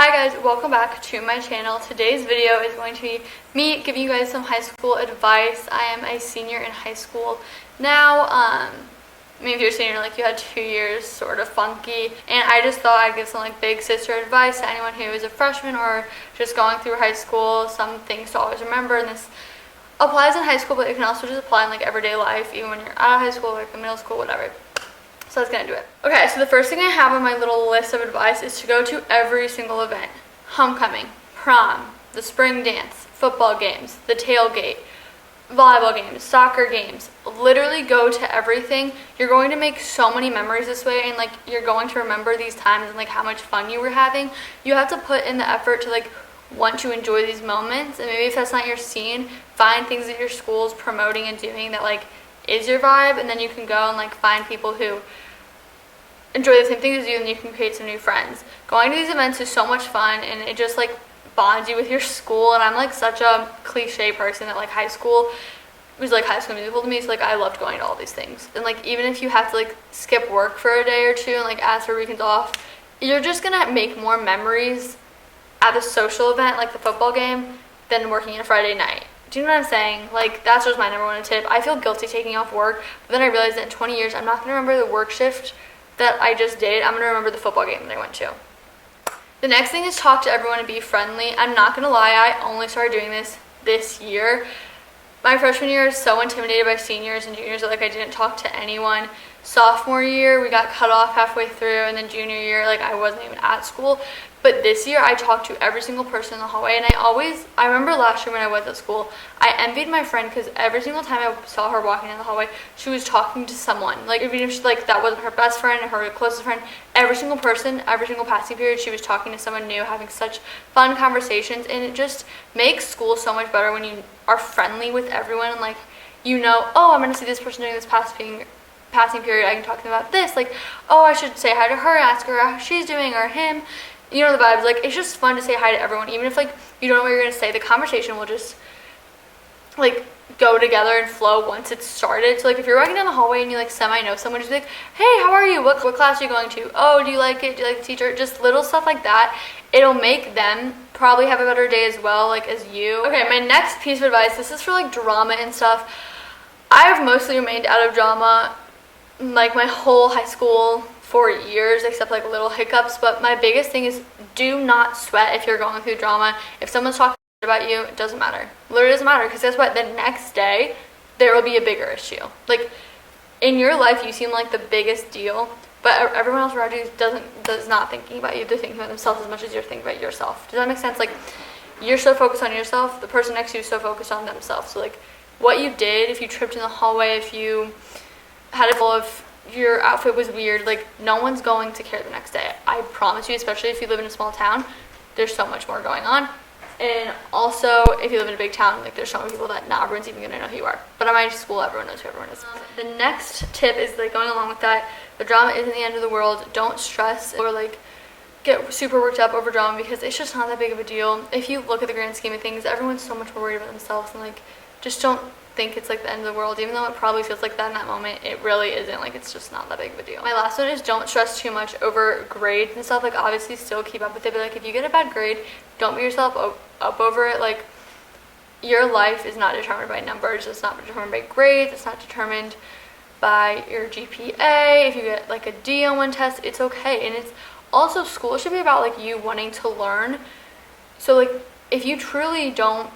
Hi guys, welcome back to my channel. Today's video is going to be me giving you guys some high school advice. I am a senior in high school now. Maybe if you're a senior, like you had 2 years sort of funky, and I just thought I'd give some like big sister advice to anyone who is a freshman or just going through high school, some things to always remember. And this applies in high school, but it can also just apply in like everyday life, even when you're out of high school, like in middle school, whatever. So that's gonna do it. Okay, so the first thing I have on my little list of advice is to go to every single event. Homecoming, prom, the spring dance, football games, the tailgate, volleyball games, soccer games. Literally go to everything. You're going to make so many memories this way, and like you're going to remember these times and like how much fun you were having. You have to put in the effort to like want to enjoy these moments, and maybe if that's not your scene, find things that your school's promoting and doing that like is your vibe, and then you can go and like find people who enjoy the same things as you, and you can create some new friends. Going to these events is so much fun, and it just like bonds you with your school. And I'm like such a cliche person that like high school was like High School Musical to me, so like I loved going to all these things. And like even if you have to like skip work for a day or two and like ask for weekends off, you're just gonna make more memories at a social event like the football game than working a Friday night. Do you know what I'm saying? Like, that's just my number one tip. I feel guilty taking off work, but then I realized that in 20 years, I'm not going to remember the work shift that I just did. I'm going to remember the football game that I went to. The next thing is talk to everyone and be friendly. I'm not going to lie, I only started doing this year. My freshman year is so intimidated by seniors and juniors that like I didn't talk to anyone. Sophomore year, we got cut off halfway through, and then junior year, like I wasn't even at school. But this year, I talked to every single person in the hallway, and I remember last year when I was at school, I envied my friend because every single time I saw her walking down the hallway, she was talking to someone. Like, even if she, like, that wasn't her best friend, her closest friend, every single person, every single passing period, she was talking to someone new, having such fun conversations, and it just makes school so much better when you are friendly with everyone, and, like, you know, oh, I'm going to see this person during this passing period, I can talk to them about this, like, oh, I should say hi to her, ask her how she's doing, or him. You know the vibes. Like, it's just fun to say hi to everyone, even if like you don't know what you're gonna say. The conversation will just like go together and flow once it's started. So like if you're walking down the hallway and you like semi know someone, just be like, hey, how are you? What class are you going to? Oh, do you like it? Do you like the teacher? Just little stuff like that. It'll make them probably have a better day as well, like as you. Okay, my next piece of advice, this is for like drama and stuff. I've mostly remained out of drama like my whole high school 4 years, except like little hiccups. But my biggest thing is do not sweat if you're going through drama. If someone's talking about you, it doesn't matter. Literally doesn't matter, because guess what? The next day there will be a bigger issue. Like in your life, you seem like the biggest deal, but everyone else around you does not thinking about you. They're thinking about themselves as much as you're thinking about yourself. Does that make sense? Like you're so focused on yourself, the person next to you is so focused on themselves. So like what you did, if you tripped in the hallway, if you had a full of your outfit was weird, like no one's going to care the next day. I promise you, especially if you live in a small town, there's so much more going on. And also if you live in a big town, like there's so many people that not everyone's even gonna know who you are. But at my school, everyone knows who everyone is. The next tip is like going along with that, the drama isn't the end of the world. Don't stress or like get super worked up over drama, because it's just not that big of a deal. If you look at the grand scheme of things, everyone's so much more worried about themselves, and like just don't think it's like the end of the world. Even though it probably feels like that in that moment, it really isn't. Like it's just not that big of a deal. My last one is don't stress too much over grades and stuff. Like obviously still keep up with it, but like if you get a bad grade, don't beat yourself up over it. Like your life is not determined by numbers, it's not determined by grades, it's not determined by your GPA. If you get like a D on one test, it's okay. And it's also, school should be about like you wanting to learn. So like if you truly don't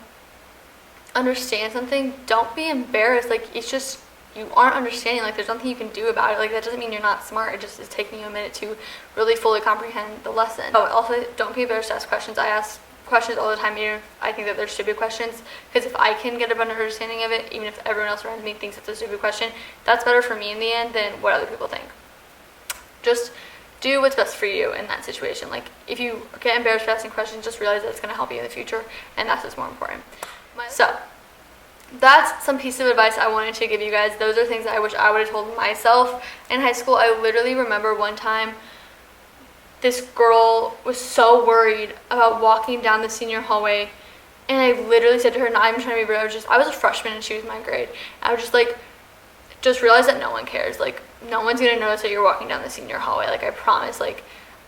understand something, don't be embarrassed. Like it's just you aren't understanding, like there's nothing you can do about it. Like that doesn't mean you're not smart, it just is taking you a minute to really fully comprehend the lesson. Oh, also don't be embarrassed to ask questions. I ask questions all the time, even if I think that they're stupid questions, because if I can get a better understanding of it, even if everyone else around me thinks it's a stupid question, that's better for me in the end than what other people think. Just do what's best for you in that situation. Like if you get embarrassed for asking questions, just realize that it's going to help you in the future, and that's what's more important. So that's some piece of advice I wanted to give you guys. Those are things that I wish I would have told myself in high school. I literally remember one time this girl was so worried about walking down the senior hallway, and I literally said to her, not even trying to be rude, I was a freshman and she was my grade. I was just like, just realize that no one cares. Like no one's gonna notice that you're walking down the senior hallway. Like I promise. Like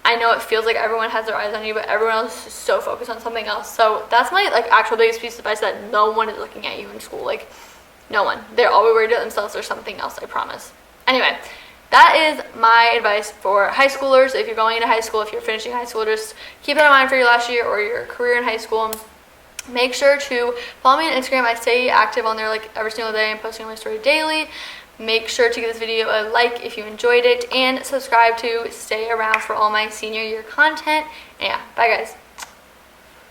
I know it feels like everyone has their eyes on you, but everyone else is so focused on something else. So that's my like actual biggest piece of advice, that no one is looking at you in school. Like, no one. They're always worried about themselves or something else, I promise. Anyway, that is my advice for high schoolers. If you're going into high school, if you're finishing high school, just keep that in mind for your last year or your career in high school. Make sure to follow me on Instagram. I stay active on there like every single day. I'm posting on my story daily. Make sure to give this video a like if you enjoyed it, and subscribe to stay around for all my senior year content. And yeah, bye guys.